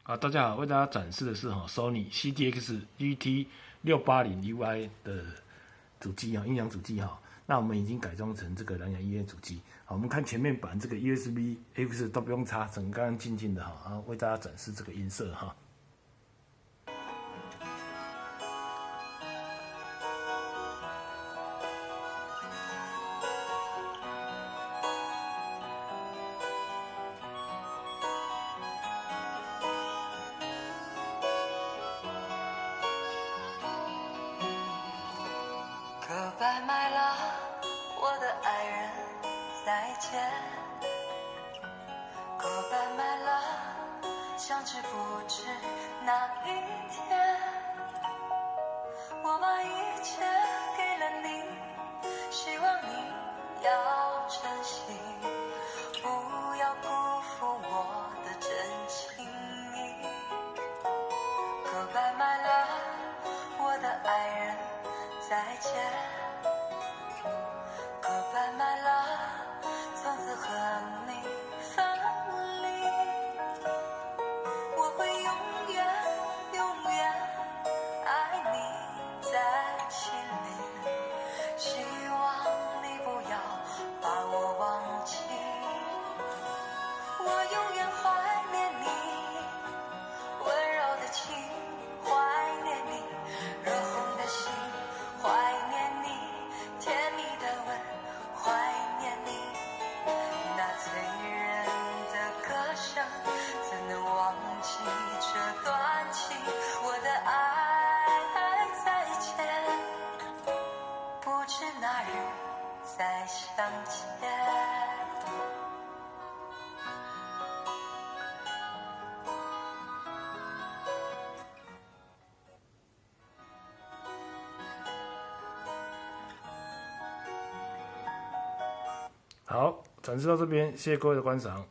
啊，大家好，为大家展示的是Sony CDX GT680UI 的主机音响主机哈。那我们已经改装成这个蓝牙音乐主机。好，我们看前面板这个 USB X 都不用插，整个干干净净的哈。啊，为大家展示这个音色哈。Goodbye, my love， 我的爱人，再见。Goodbye, my love， 相知不知哪一天，我把一切给了你，希望你要珍惜，不要辜负我的真情意。Goodbye, my love， 我的爱人，再见。Goodbye, my love， 从此和你分离，我会永远永远爱你在心里，希望你不要把我忘记，我永远怀念你温柔的情，怀念你热红的心，怀念你甜蜜的吻，怀念你那醉人的歌声，怎能忘记这段情？我的爱再见，不知哪日再相见。好，展示到这边，谢谢各位的观赏。